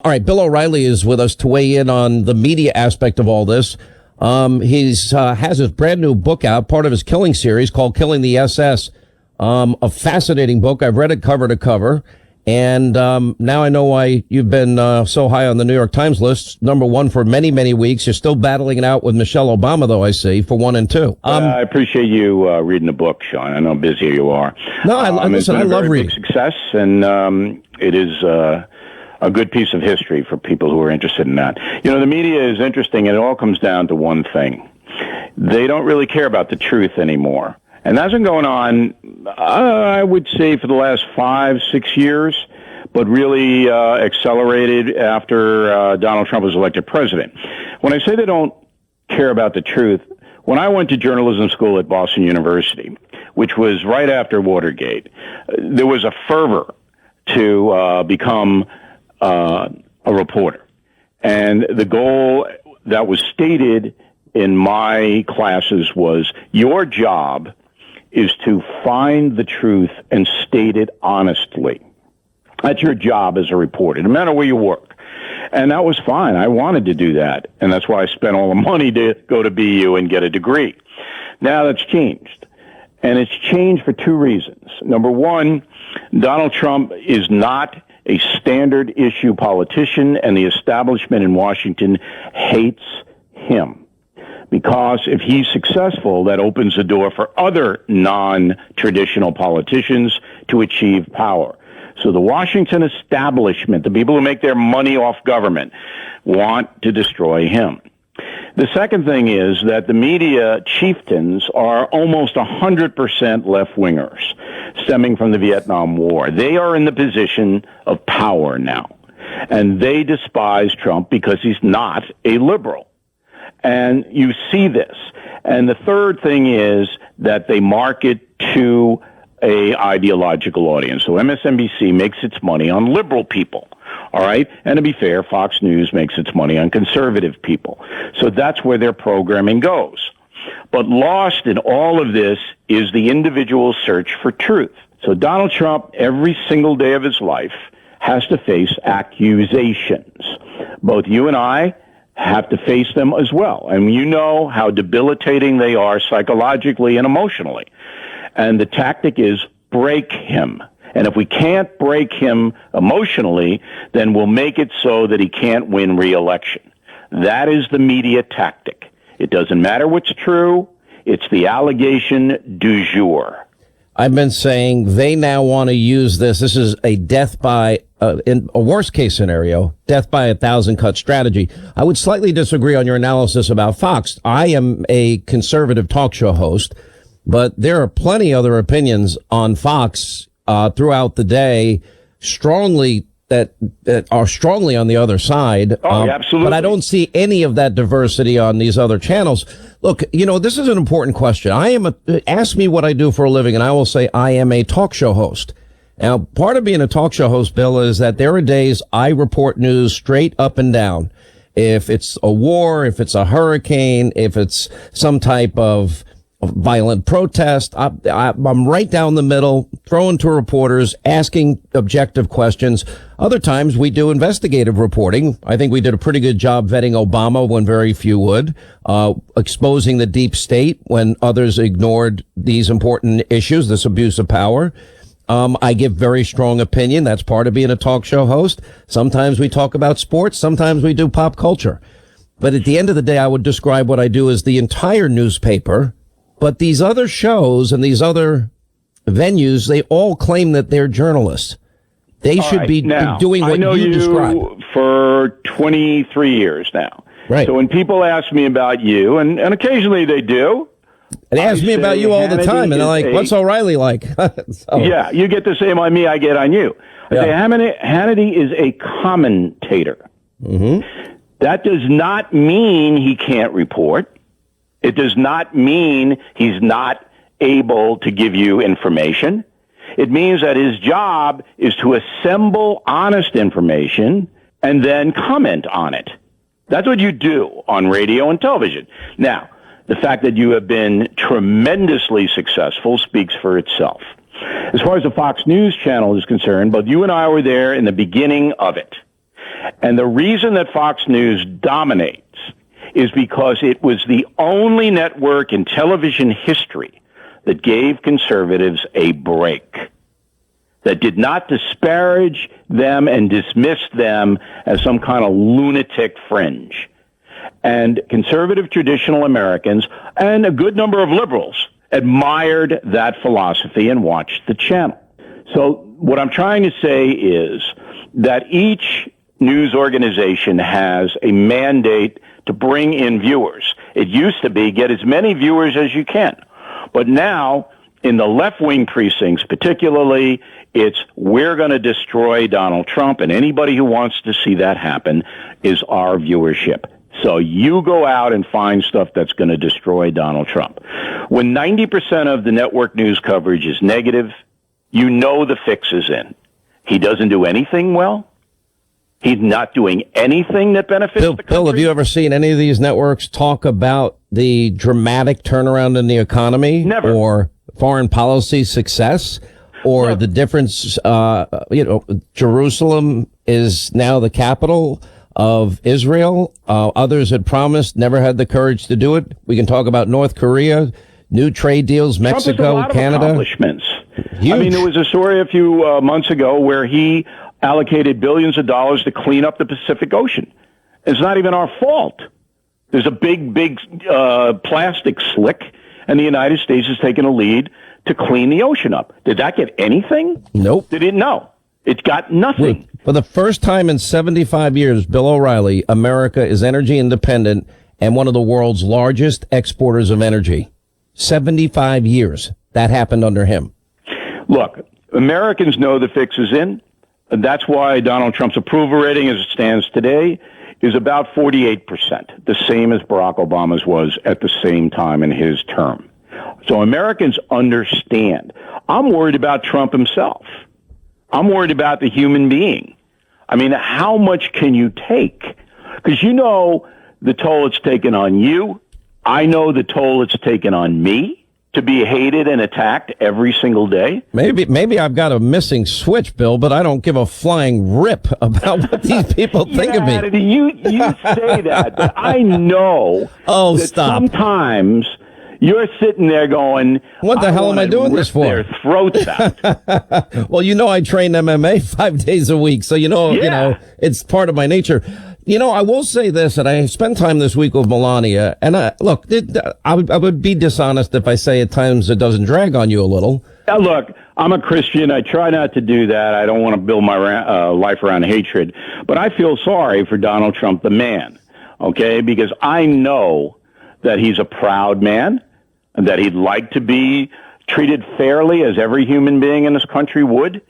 All right, Bill O'Reilly is with us to weigh in on the media aspect of all this. He's has his brand new book out, part of his Killing series called Killing the SS. A fascinating book. I've read it cover to cover. And now I know why you've been so high on the New York Times list, #1 for many, many weeks. You're still battling it out with Michelle Obama, though, I see, for 1 and 2. I appreciate you reading the book, Sean. I know how busy you are. No, listen, I love reading. It's been a very big success, and it is a good piece of history for people who are interested in that. You know, the media is interesting, and it all comes down to one thing. They don't really care about the truth anymore. And that's been going on, I would say, for the last 5-6 years, but really accelerated after Donald Trump was elected president. When I say they don't care about the truth, when I went to journalism school at Boston University, which was right after Watergate, there was a fervor to become a reporter. And the goal that was stated in my classes was your job is to find the truth and state it honestly. That's your job as a reporter, no matter where you work. And that was fine. I wanted to do that. And that's why I spent all the money to go to BU and get a degree. Now that's changed. And it's changed for 2 reasons. Number one, Donald Trump is not a standard issue politician, and the establishment in Washington hates him. Because if he's successful, that opens the door for other non-traditional politicians to achieve power. So the Washington establishment, the people who make their money off government, want to destroy him. The second thing is that the media chieftains are almost 100% left-wingers, stemming from the Vietnam War. They are in the position of power now, and they despise Trump because he's not a liberal. And you see this. And the third thing is that they market to a ideological audience. So MSNBC makes its money on liberal people. All right. And to be fair, Fox News makes its money on conservative people. So that's where their programming goes. But lost in all of this is the individual search for truth. So Donald Trump, every single day of his life, has to face accusations. Both you and I have to face them as well. And you know how debilitating they are psychologically and emotionally. And the tactic is break him. And if we can't break him emotionally, then we'll make it so that he can't win re-election. That is the media tactic. It doesn't matter what's true. It's the allegation du jour. I've been saying they now want to use this. This is a death by, in a worst case scenario, death by 1,000 cut strategy. I would slightly disagree on your analysis about Fox. I am a conservative talk show host, but there are plenty other opinions on Fox throughout the day, that are strongly on the other side. Oh, absolutely. But I don't see any of that diversity on these other channels. Look, you know, this is an important question. Ask me what I do for a living, and I will say I am a talk show host. Now, part of being a talk show host, Bill, is that there are days I report news straight up and down. If it's a war, if it's a hurricane, if it's some type of violent protest, I'm right down the middle, throwing to reporters, asking objective questions. Other times we do investigative reporting. I think we did a pretty good job vetting Obama when very few would, exposing the deep state when others ignored these important issues, this abuse of power. I give very strong opinion. That's part of being a talk show host. Sometimes we talk about sports. Sometimes we do pop culture. But at the end of the day, I would describe what I do as the entire newspaper. But these other shows and these other venues, they all claim that they're journalists. They should be doing what you describe. I know you for 23 years now. Right. So when people ask me about you, and occasionally they do. They ask me about you all the time, and they're like, what's O'Reilly like? Yeah, you get the same on me I get on you. Yeah. Okay, Hannity is a commentator. Mm-hmm. That does not mean he can't report. It does not mean he's not able to give you information. It means that his job is to assemble honest information and then comment on it. That's what you do on radio and television. Now, the fact that you have been tremendously successful speaks for itself. As far as the Fox News channel is concerned, both you and I were there in the beginning of it. And the reason that Fox News dominates is because it was the only network in television history that gave conservatives a break, that did not disparage them and dismiss them as some kind of lunatic fringe. And conservative traditional Americans and a good number of liberals admired that philosophy and watched the channel. So what I'm trying to say is that each news organization has a mandate to bring in viewers. It used to be get as many viewers as you can. But now, in the left-wing precincts particularly, it's we're going to destroy Donald Trump, and anybody who wants to see that happen is our viewership. So you go out and find stuff that's going to destroy Donald Trump. When 90% of the network news coverage is negative, you know the fix is in. He doesn't do anything well. He's not doing anything that benefits the country. Bill, have you ever seen any of these networks talk about the dramatic turnaround in the economy? Never. Or foreign policy success? Or the difference, Jerusalem is now the capital of Israel. Others had promised, never had the courage to do it. We can talk about North Korea, new trade deals, Mexico, Canada. Accomplishments. Huge. I mean, there was a story a few months ago where he allocated billions of dollars to clean up the Pacific Ocean. It's not even our fault. There's a big plastic slick, and the United States has taken a lead to clean the ocean up. Did that get anything? Nope. Did it? No. It got nothing. For the first time in 75 years, Bill O'Reilly, America is energy independent and one of the world's largest exporters of energy. 75 years. That happened under him. Look, Americans know the fix is in. That's why Donald Trump's approval rating as it stands today is about 48%, the same as Barack Obama's was at the same time in his term. So Americans understand. I'm worried about Trump himself. I'm worried about the human being. I mean, how much can you take? Because you know the toll it's taken on you. I know the toll it's taken on me to be hated and attacked every single day. Maybe I've got a missing switch, Bill, but I don't give a flying rip about what these people think of me. Hannity, you say that, but I know that stop. Sometimes you're sitting there going, what the hell am I doing this for? Their throats out. Well, I train MMA 5 days a week, so it's part of my nature. I will say this, and I spent time this week with Melania, and I would be dishonest if I say at times it doesn't drag on you a little. Look, I'm a Christian. I try not to do that. I don't want to build my life around hatred. But I feel sorry for Donald Trump, the man, okay? Because I know that he's a proud man and that he'd like to be treated fairly as every human being in this country would,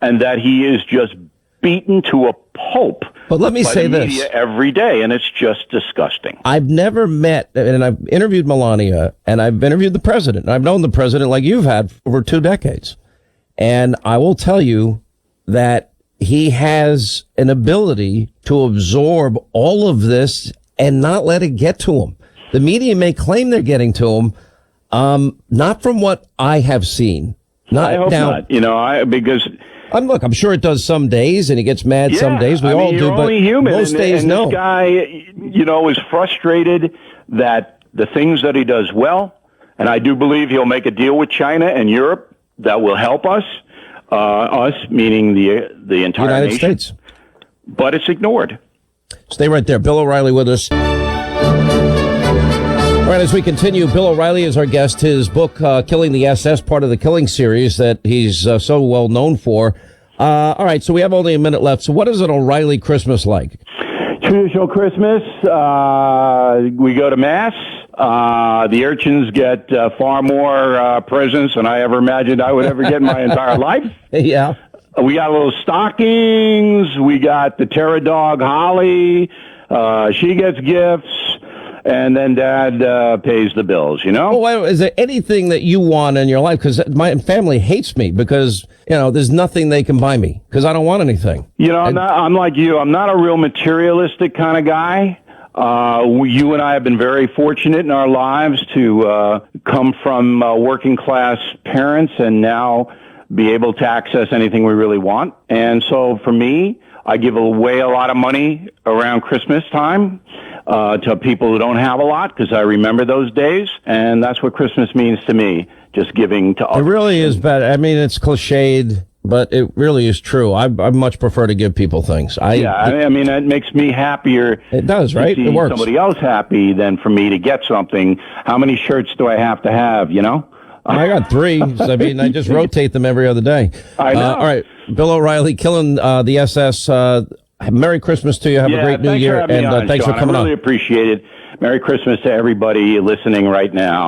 and that he is just beaten to a pulp. But let me say this every day, and it's just disgusting. I've never met, and I've interviewed Melania, and I've interviewed the president, and I've known the president like you've had for over 2 decades. And I will tell you that he has an ability to absorb all of this and not let it get to him. The media may claim they're getting to him, not from what I have seen. I hope not. Because I'm sure it does some days, and he gets mad some days. We all do, you're but only human, most days, no. This guy, is frustrated that the things that he does well, and I do believe he'll make a deal with China and Europe that will help us, meaning the entire United nation. States. But it's ignored. Stay right there. Bill O'Reilly with us. All right, as we continue, Bill O'Reilly is our guest. His book, Killing the SS, part of the Killing series that he's so well known for. All right, so we have only a minute left. So what is an O'Reilly Christmas like? Traditional Christmas, we go to Mass. The urchins get far more presents than I ever imagined I would ever get in my entire life. Yeah. We got little stockings. We got the Terror Dog, Holly. She gets gifts. And then Dad pays the bills, Well, is there anything that you want in your life? Because my family hates me because, there's nothing they can buy me because I don't want anything. I'm like you. I'm not a real materialistic kind of guy. You and I have been very fortunate in our lives to come from working class parents and now be able to access anything we really want. And so for me, I give away a lot of money around Christmas time to people who don't have a lot, because I remember those days, and that's what Christmas means to me, just giving to others. It really is bad. I mean, it's cliched, but it really is true. I much prefer to give people things. I mean, it makes me happier. It does, right? To see it works. Somebody else happy than for me to get something. How many shirts do I have to have, you know? I got 3. I mean, I just rotate them every other day. I know. All right. Bill O'Reilly, killing the SS. Merry Christmas to you. Have a great New Year. And thanks for coming on. I really appreciate it. Merry Christmas to everybody listening right now.